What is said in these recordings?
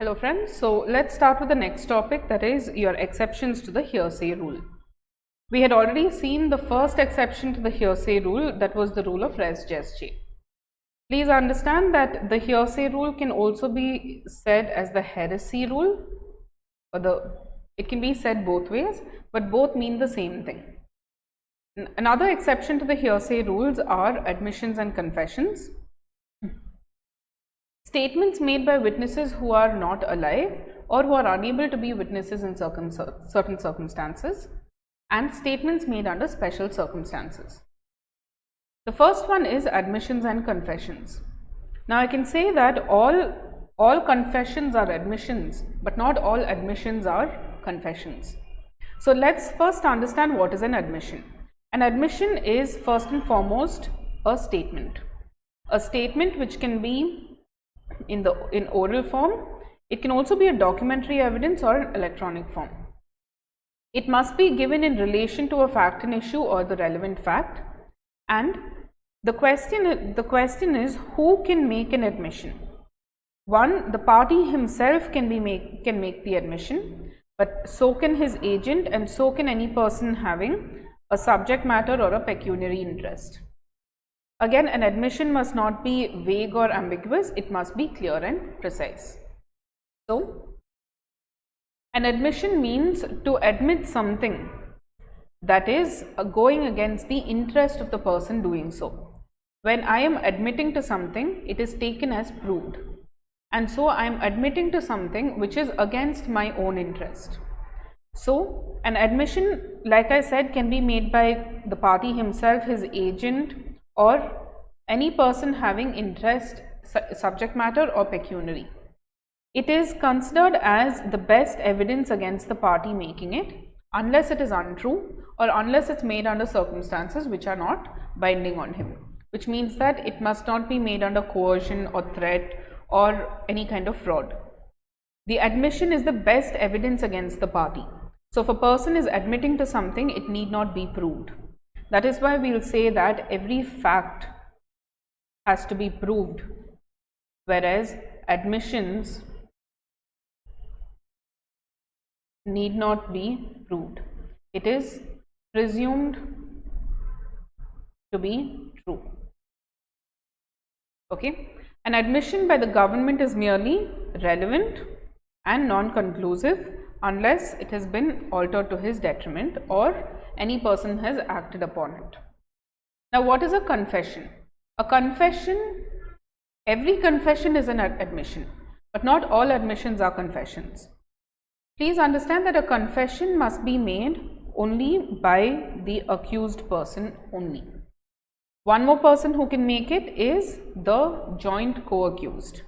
Hello friends, so let's start with the next topic, that is your exceptions to the hearsay rule. We had already seen the first exception to the hearsay rule, that was the rule of res gestae. Please understand that the hearsay rule can also be said as the heresy rule, or it can be said both ways, but both mean the same thing. Another exception to the hearsay rules are admissions and confessions. Statements made by witnesses who are not alive or who are unable to be witnesses in certain circumstances, and statements made under special circumstances. The first one is admissions and confessions. Now I can say that all confessions are admissions, but not all admissions are confessions. So let's first understand what is an admission. An admission is first and foremost a statement which can be in oral form. It can also be a documentary evidence or an electronic form. It must be given in relation to a fact and issue or the relevant fact, and the question is who can make an admission. One, the party himself can make the admission, but so can his agent, and so can any person having a subject matter or a pecuniary interest. Again, an admission must not be vague or ambiguous, it must be clear and precise. So, an admission means to admit something that is going against the interest of the person doing so. When I am admitting to something, it is taken as proved, and so I am admitting to something which is against my own interest. So, an admission, like I said, can be made by the party himself, his agent, or any person having interest, subject matter or pecuniary. It is considered as the best evidence against the party making it, unless it is untrue or unless it's made under circumstances which are not binding on him, which means that it must not be made under coercion or threat or any kind of fraud. The admission is the best evidence against the party. So if a person is admitting to something, it need not be proved. That is why we will say that every fact has to be proved, whereas admissions need not be proved. It is presumed to be true. Okay. An admission by the government is merely relevant and non-conclusive unless it has been altered to his detriment or any person has acted upon it. Now, what is a confession? A confession, every confession is an admission, but not all admissions are confessions. Please understand that a confession must be made only by the accused person only. One more person who can make it is the joint co-accused.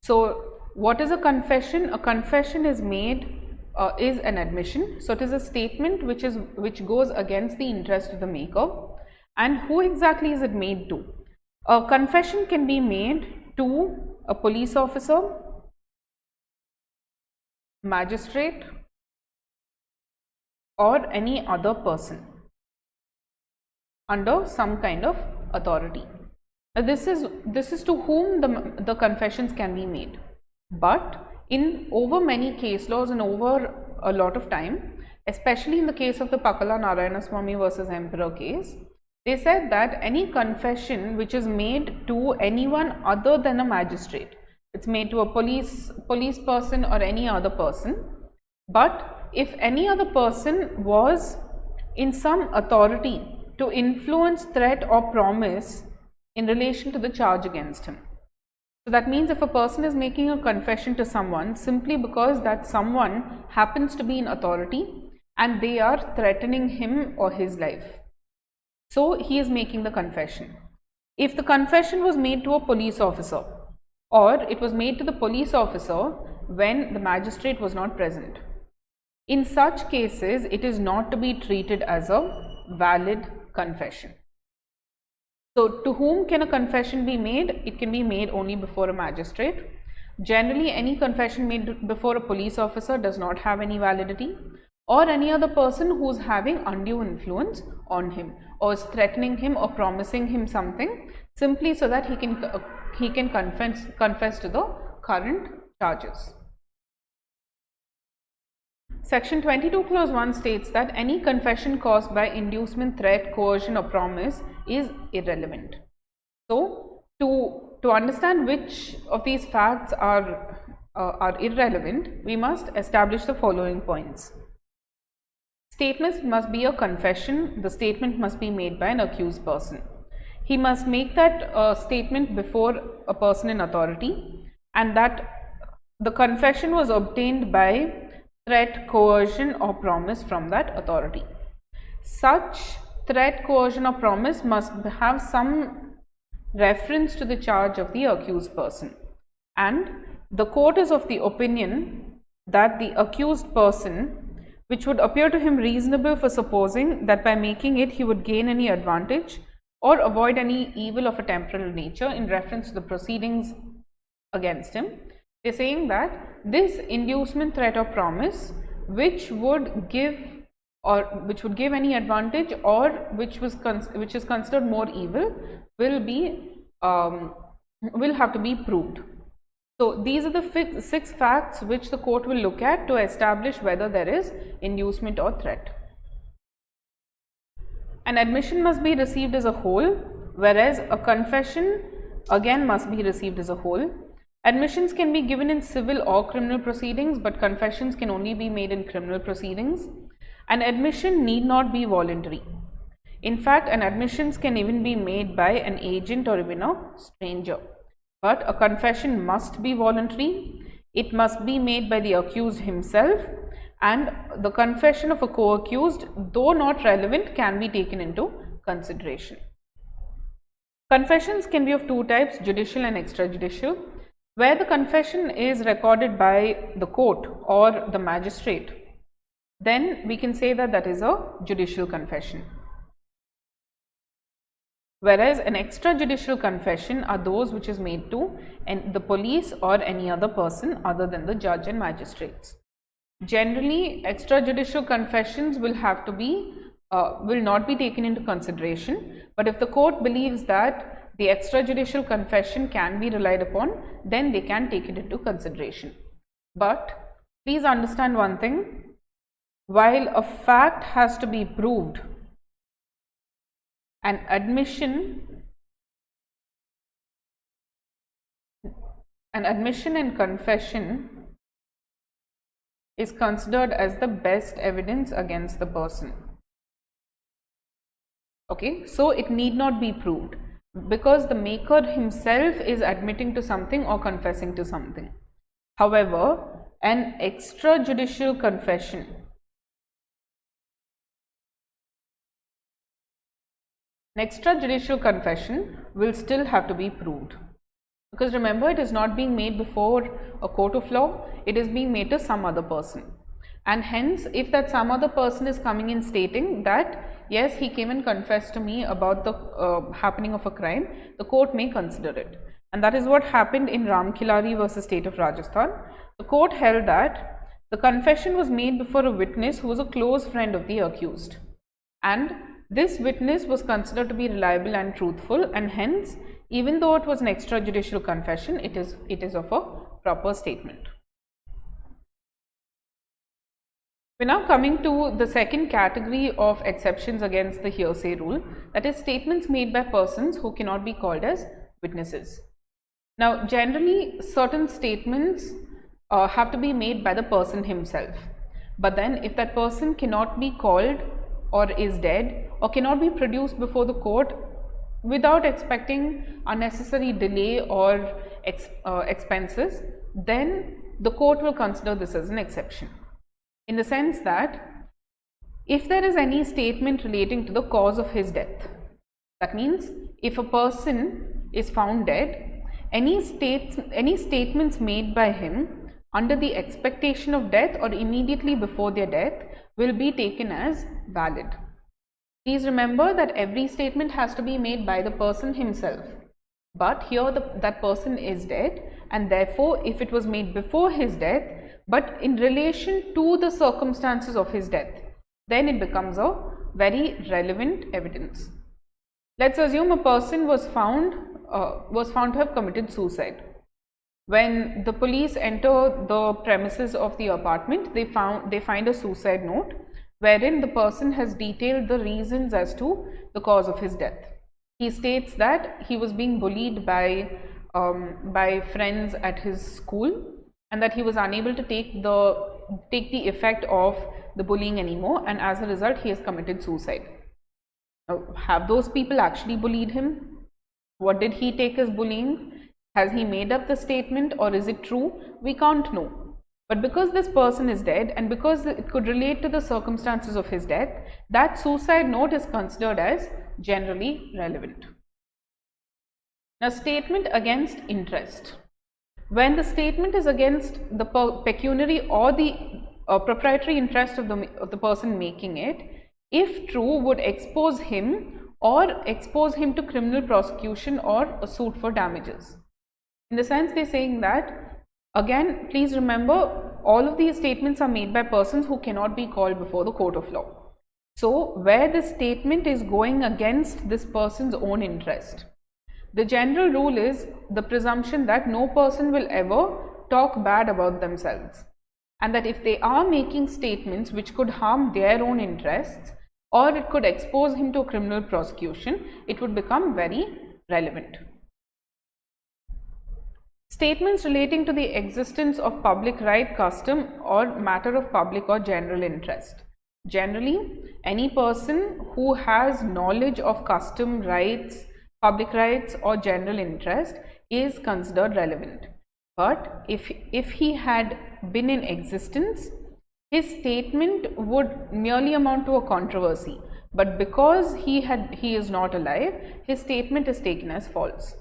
So, what is a confession? A confession is is an admission. So, it is a statement which goes against the interest of the maker. And who exactly is it made to? A confession can be made to a police officer, magistrate, or any other person under some kind of authority. Now, this is to whom the confessions can be made. But in over many case laws and over a lot of time, especially in the case of the Pakala Narayanaswamy versus Emperor case, they said that any confession which is made to anyone other than a magistrate, it's made to a police person or any other person, but if any other person was in some authority to influence, threat or promise in relation to the charge against him. So that means if a person is making a confession to someone simply because that someone happens to be in authority and they are threatening him or his life, so he is making the confession. If the confession was made to a police officer or it was made to the police officer when the magistrate was not present, in such cases it is not to be treated as a valid confession. So, to whom can a confession be made? It can be made only before a magistrate. Generally, any confession made before a police officer does not have any validity, or any other person who is having undue influence on him or is threatening him or promising him something simply so that he can confess to the current charges. Section 22 clause 1 states that any confession caused by inducement, threat, coercion or promise is irrelevant. So to understand which of these facts are irrelevant, we must establish the following points. Statement must be a confession. The statement must be made by an accused person. He must make that statement before a person in authority, and that the confession was obtained by threat, coercion or promise from that authority. Such threat, coercion or promise must have some reference to the charge of the accused person, and the court is of the opinion that the accused person, which would appear to him reasonable for supposing that by making it he would gain any advantage or avoid any evil of a temporal nature in reference to the proceedings against him. They are saying that this inducement, threat or promise which would give any advantage or which is considered more evil will have to be proved. So these are the 6 facts which the court will look at to establish whether there is inducement or threat. An admission must be received as a whole, whereas a confession again must be received as a whole. Admissions can be given in civil or criminal proceedings, but confessions can only be made in criminal proceedings. An admission need not be voluntary. In fact, an admissions can even be made by an agent or even a stranger. But a confession must be voluntary. It must be made by the accused himself, and the confession of a co-accused, though not relevant, can be taken into consideration. Confessions can be of 2 types, judicial and extrajudicial. Where the confession is recorded by the court or the magistrate, then we can say that that is a judicial confession. Whereas an extrajudicial confession are those which is made to the police or any other person other than the judge and magistrates. Generally, extrajudicial confessions will not be taken into consideration, but if the court believes that the extrajudicial confession can be relied upon, then they can take it into consideration. But please understand one thing, while a fact has to be proved, an admission and confession is considered as the best evidence against the person. Okay, so it need not be proved, because the maker himself is admitting to something or confessing to something. However, an extrajudicial confession will still have to be proved, because remember, it is not being made before a court of law, it is being made to some other person, and hence if that some other person is coming in stating that yes, he came and confessed to me about the happening of a crime, the court may consider it. And that is what happened in Ramkhilari versus State of Rajasthan. The court held that the confession was made before a witness who was a close friend of the accused, and this witness was considered to be reliable and truthful, and hence even though it was an extrajudicial confession, it is of a proper statement. We are now coming to the second category of exceptions against the hearsay rule, that is statements made by persons who cannot be called as witnesses. Now, generally certain statements have to be made by the person himself, but then if that person cannot be called or is dead or cannot be produced before the court without expecting unnecessary delay or expenses, then the court will consider this as an exception, in the sense that if there is any statement relating to the cause of his death, that means if a person is found dead, any statements made by him under the expectation of death or immediately before their death will be taken as valid. Please remember that every statement has to be made by the person himself, but here that person is dead, and therefore if it was made before his death but in relation to the circumstances of his death, then it becomes a very relevant evidence. Let's assume a person was found to have committed suicide. When the police enter the premises of the apartment, they find a suicide note wherein the person has detailed the reasons as to the cause of his death. He states that he was being bullied by friends at his school, and that he was unable to take the effect of the bullying anymore, and as a result he has committed suicide. Now, have those people actually bullied him? What did he take as bullying? Has he made up the statement, or is it true? We can't know. But because this person is dead, and because it could relate to the circumstances of his death, that suicide note is considered as generally relevant. Now, statement against interest. When the statement is against the pecuniary or the proprietary interest of the person making it, if true, would expose him to criminal prosecution or a suit for damages. In the sense, they're saying that, again, please remember, all of these statements are made by persons who cannot be called before the court of law. So, where the statement is going against this person's own interest, the general rule is the presumption that no person will ever talk bad about themselves, and that if they are making statements which could harm their own interests, or it could expose him to criminal prosecution, it would become very relevant. Statements relating to the existence of public right, custom, or matter of public or general interest. Generally, any person who has knowledge of custom, rights, public rights, or general interest is considered relevant. But if he had been in existence, his statement would merely amount to a controversy. But because he is not alive, his statement is taken as false.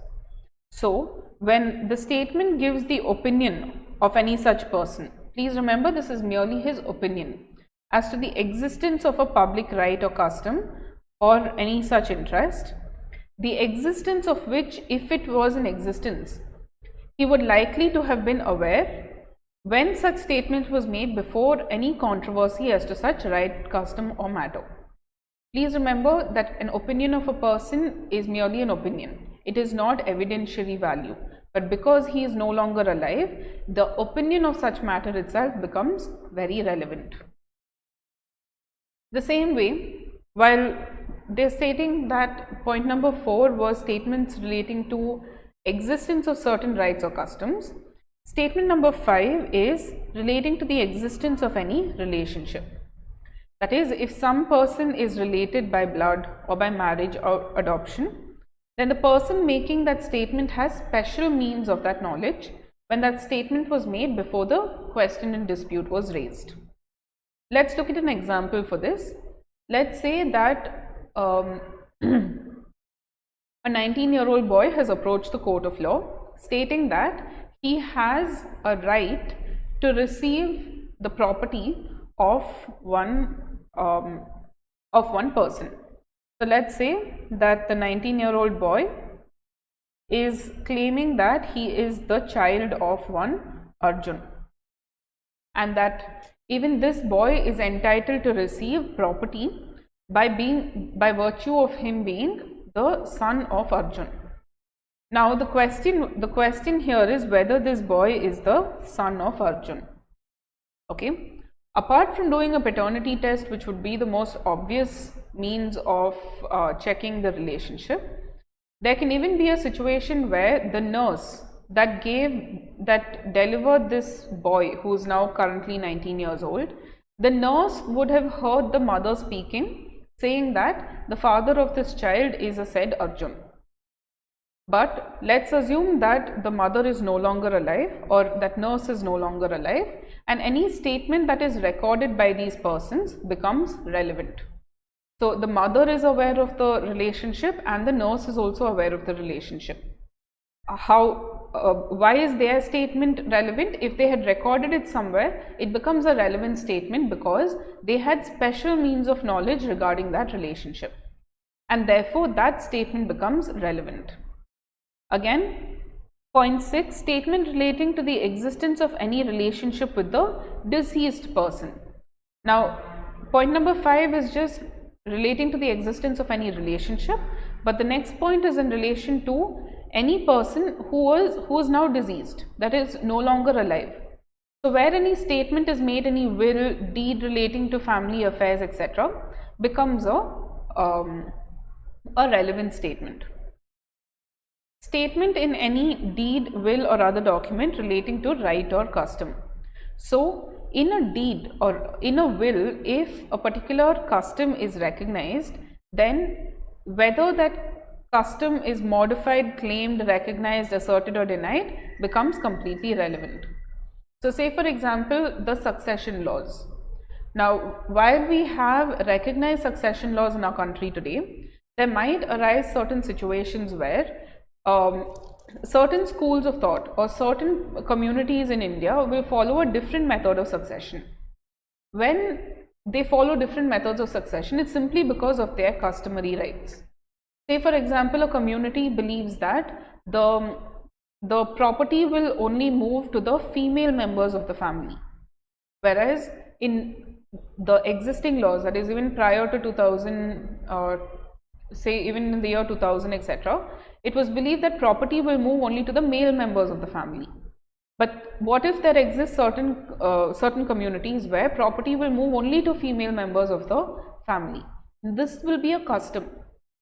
So, when the statement gives the opinion of any such person, please remember this is merely his opinion as to the existence of a public right or custom or any such interest, the existence of which, if it was in existence, he would likely to have been aware when such statement was made before any controversy as to such right, custom, or matter. Please remember that an opinion of a person is merely an opinion. It is not evidentiary value. But because he is no longer alive, the opinion of such matter itself becomes very relevant. The same way, while they're stating that point number 4 was statements relating to existence of certain rights or customs, statement number 5 is relating to the existence of any relationship. That is, if some person is related by blood or by marriage or adoption, then the person making that statement has special means of that knowledge when that statement was made before the question in dispute was raised. Let's look at an example for this. Let's say that a 19-year-old boy has approached the court of law stating that he has a right to receive the property of one person. So let's say that the 19-year-old boy is claiming that he is the child of one Arjun, and that even this boy is entitled to receive property by virtue of him being the son of Arjun. Now the question here is whether this boy is the son of Arjun. Okay. Apart from doing a paternity test, which would be the most obvious means of checking the relationship, there can even be a situation where the nurse that delivered this boy, who is now currently 19 years old, the nurse would have heard the mother speaking, saying that the father of this child is a said Arjun. But let's assume that the mother is no longer alive, or that nurse is no longer alive, and any statement that is recorded by these persons becomes relevant. So the mother is aware of the relationship and the nurse is also aware of the relationship. Why is their statement relevant? If they had recorded it somewhere, it becomes a relevant statement because they had special means of knowledge regarding that relationship, and therefore that statement becomes relevant. Again, point 6, statement relating to the existence of any relationship with the deceased person. Now, point number 5 is just relating to the existence of any relationship, but the next point is in relation to any person who is now deceased, that is no longer alive. So where any statement is made, any will, deed relating to family affairs, etc., becomes a relevant statement. Statement in any deed, will or other document relating to right or custom. So in a deed or in a will, if a particular custom is recognized, then whether that custom is modified, claimed, recognized, asserted or denied becomes completely irrelevant. So say for example the succession laws. Now while we have recognized succession laws in our country today, there might arise certain situations where certain schools of thought or certain communities in India will follow a different method of succession. When they follow different methods of succession, it's simply because of their customary rights. Say for example, a community believes that the property will only move to the female members of the family, whereas in the existing laws, that is even prior to 2000 or say even in the year 2000, etc., it was believed that property will move only to the male members of the family. But what if there exist certain communities where property will move only to female members of the family? This will be a custom,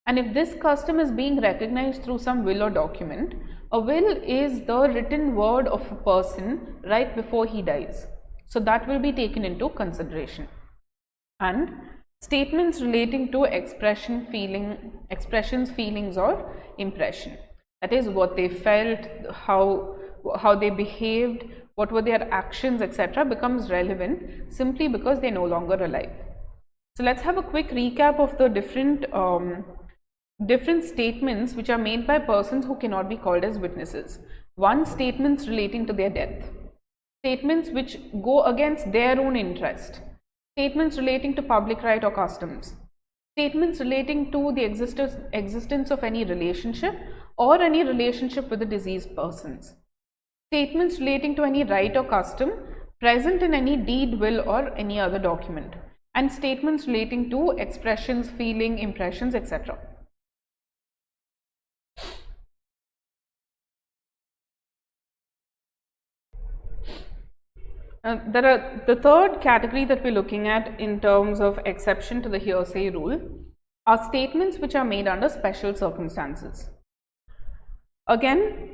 and if this custom is being recognized through some will or document, a will is the written word of a person right before he dies, so that will be taken into consideration. And statements relating to expressions, feelings or impression, that is what they felt, how they behaved, what were their actions, etc., becomes relevant simply because they are no longer alive. So let's have a quick recap of the different statements which are made by persons who cannot be called as witnesses. One, statements relating to their death, statements which go against their own interest, statements relating to public right or customs, statements relating to the existence of any relationship or any relationship with the deceased persons, statements relating to any right or custom present in any deed, will or any other document, and statements relating to expressions, feeling, impressions, etc. The third category that we're looking at in terms of exception to the hearsay rule are statements which are made under special circumstances. Again,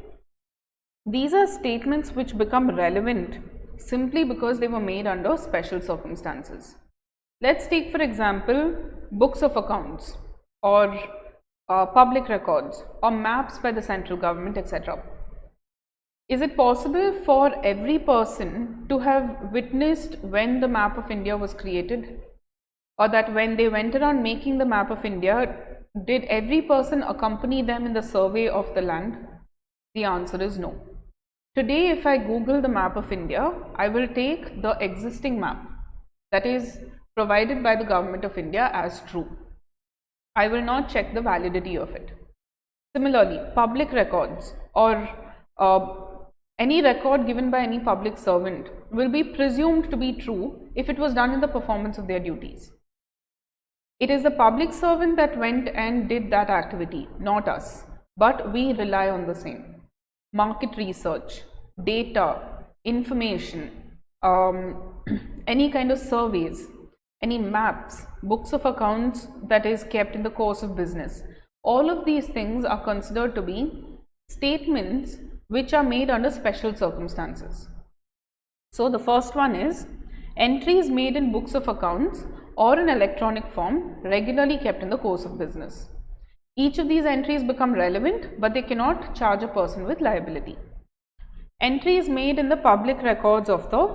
these are statements which become relevant simply because they were made under special circumstances. Let's take for example books of accounts or public records or maps by the central government, etc. Is it possible for every person to have witnessed when the map of India was created, or that when they went around making the map of India, did every person accompany them in the survey of the land? The answer is no. Today if I Google the map of India, I will take the existing map that is provided by the government of India as true. I will not check the validity of it. Similarly, public records or any record given by any public servant will be presumed to be true if it was done in the performance of their duties. It is the public servant that went and did that activity, not us, but we rely on the same. Market research, data, information, any kind of surveys, any maps, books of accounts that is kept in the course of business, all of these things are considered to be statements which are made under special circumstances. So the first one is entries made in books of accounts or in electronic form regularly kept in the course of business. Each of these entries become relevant, but they cannot charge a person with liability. Entries made in the public records of the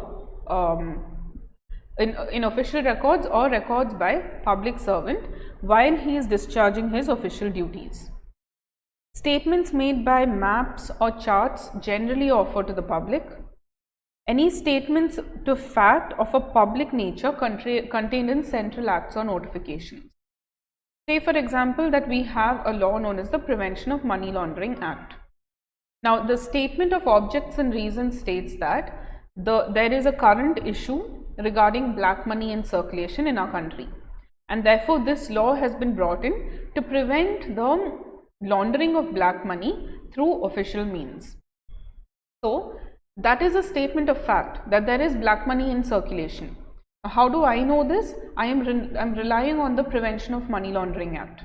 in official records or records by public servant while he is discharging his official duties. Statements made by maps or charts generally offered to the public. Any statements to fact of a public nature contained in central acts or notifications. Say for example that we have a law known as the Prevention of Money Laundering Act. Now the statement of objects and reasons states that there is a current issue regarding black money in circulation in our country, and therefore this law has been brought in to prevent the laundering of black money through official means. So that is a statement of fact that there is black money in circulation. How do I know this? I'm relying on the Prevention of Money Laundering Act.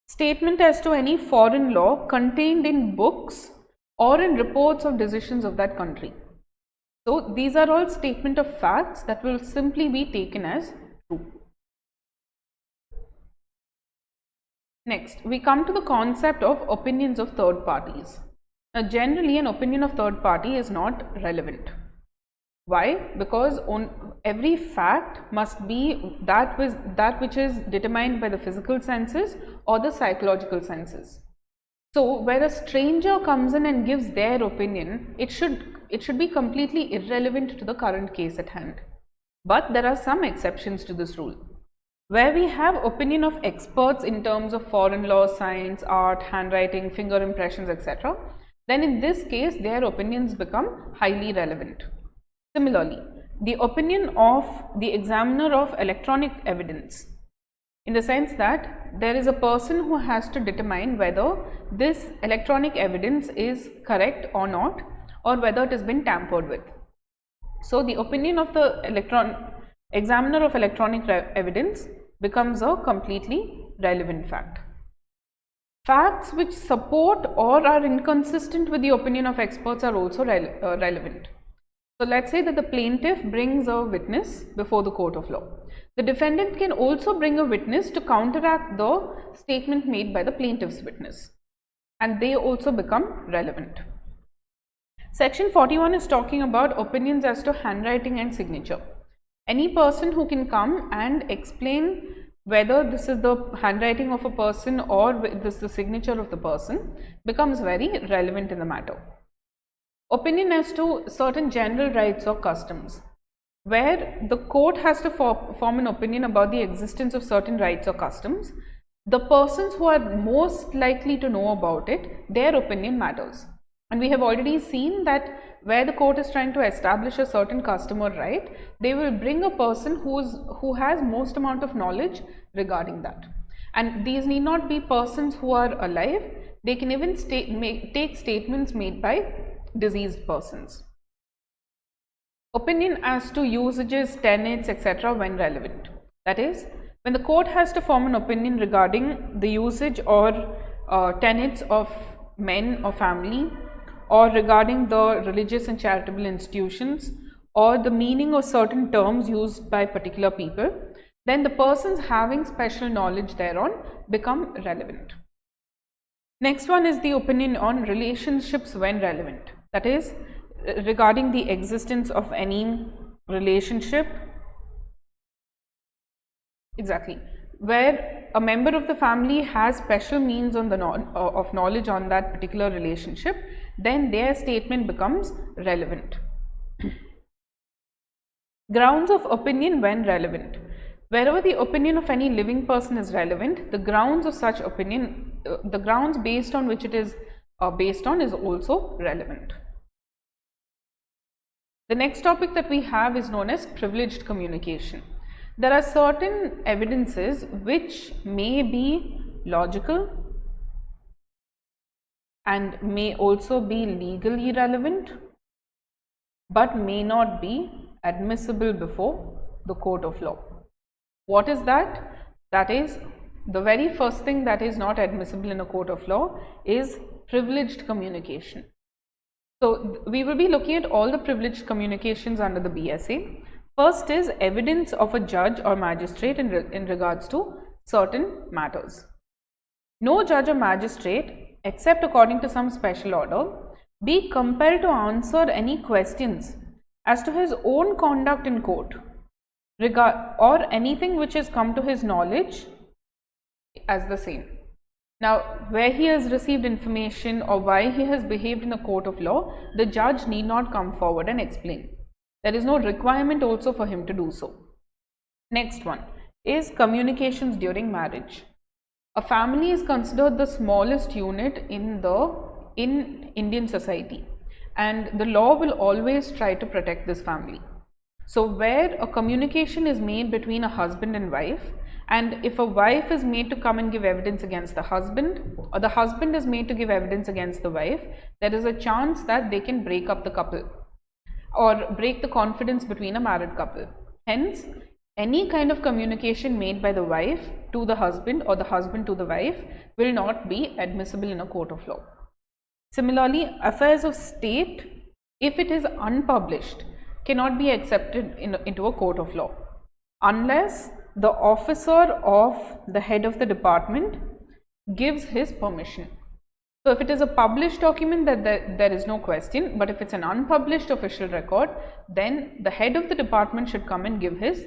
Statement as to any foreign law contained in books or in reports of decisions of that country. So these are all statement of facts that will simply be taken as true. Next, we come to the concept of opinions of third parties. Now, generally, an opinion of third party is not relevant. Why? Because every fact must be that which is determined by the physical senses or the psychological senses. So, where a stranger comes in and gives their opinion, it should be completely irrelevant to the current case at hand. But there are some exceptions to this rule. Where we have opinion of experts in terms of foreign law, science, art, handwriting, finger impressions, etc., then in this case their opinions become highly relevant. Similarly, the opinion of the examiner of electronic evidence, in the sense that there is a person who has to determine whether this electronic evidence is correct or not, or whether it has been tampered with. So the opinion of the examiner of electronic evidence becomes a completely relevant fact. Facts which support or are inconsistent with the opinion of experts are also relevant. So let's say that the plaintiff brings a witness before the court of law. The defendant can also bring a witness to counteract the statement made by the plaintiff's witness, and they also become relevant. Section 41 is talking about opinions as to handwriting and signature. Any person who can come and explain whether this is the handwriting of a person or this is the signature of the person becomes very relevant in the matter. Opinion as to certain general rights or customs, where the court has to form an opinion about the existence of certain rights or customs. The persons who are most likely to know about it, their opinion matters. And we have already seen that where the court is trying to establish a certain custom or right, they will bring a person who has most amount of knowledge regarding that. And these need not be persons who are alive. They can even take statements made by deceased persons. Opinion as to usages, tenets, etc. when relevant. That is, when the court has to form an opinion regarding the usage or tenets of men or family, or regarding the religious and charitable institutions, or the meaning of certain terms used by particular people, then the persons having special knowledge thereon become relevant. Next one is the opinion on relationships when relevant. That is, regarding the existence of any relationship, where a member of the family has special means on of knowledge on that particular relationship, then their statement becomes relevant. Grounds of opinion when relevant. Wherever the opinion of any living person is relevant, the grounds of such opinion, the grounds based on which it is based on is also relevant. The next topic that we have is known as privileged communication. There are certain evidences which may be logical and may also be legally relevant, but may not be admissible before the court of law. What is that? That is, the very first thing that is not admissible in a court of law is privileged communication. So we will be looking at all the privileged communications under the BSA. First is evidence of a judge or magistrate in regards to certain matters. No judge or magistrate, except according to some special order, be compelled to answer any questions as to his own conduct in court, or anything which has come to his knowledge as the same. Now, where he has received information or why he has behaved in a court of law, the judge need not come forward and explain. There is no requirement also for him to do so. Next one is communications during marriage. A family is considered the smallest unit in Indian society, and the law will always try to protect this family. So where a communication is made between a husband and wife, And if a wife is made to come and give evidence against the husband, or the husband is made to give evidence against the wife, there is a chance that they can break up the couple or break the confidence between a married couple. Hence, any kind of communication made by the wife to the husband or the husband to the wife will not be admissible in a court of law. Similarly, affairs of state, if it is unpublished, cannot be accepted into a court of law unless the officer of the head of the department gives his permission. So if it is a published document, that there is no question, but if it's an unpublished official record, then the head of the department should come and give his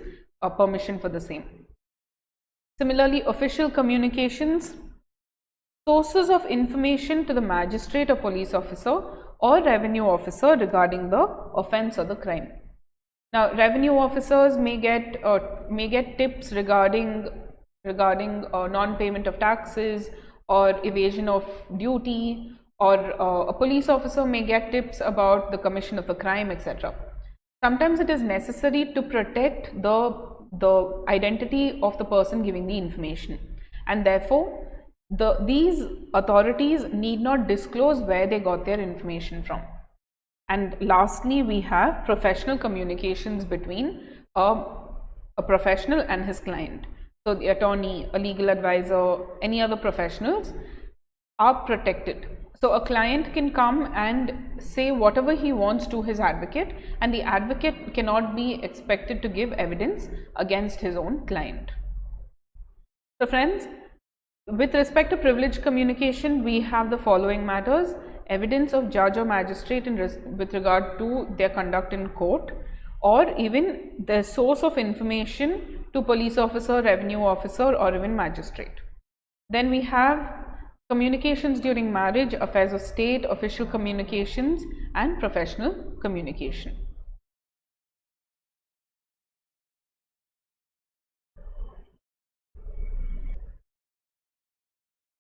permission for the same. Similarly, official communications, sources of information to the magistrate or police officer or revenue officer regarding the offense or the crime. Now, revenue officers may get tips regarding non-payment of taxes or evasion of duty, or a police officer may get tips about the commission of a crime, etc. Sometimes it is necessary to protect the identity of the person giving the information, and therefore these authorities need not disclose where they got their information from. And lastly, we have professional communications between a professional and his client. So the attorney, a legal advisor, any other professionals are protected. So a client can come and say whatever he wants to his advocate, and the advocate cannot be expected to give evidence against his own client. So friends, with respect to privileged communication, we have the following matters: evidence of judge or magistrate with regard to their conduct in court, or even the source of information to police officer, revenue officer, or even magistrate. Then we have communications during marriage, affairs of state, official communications, and professional communication.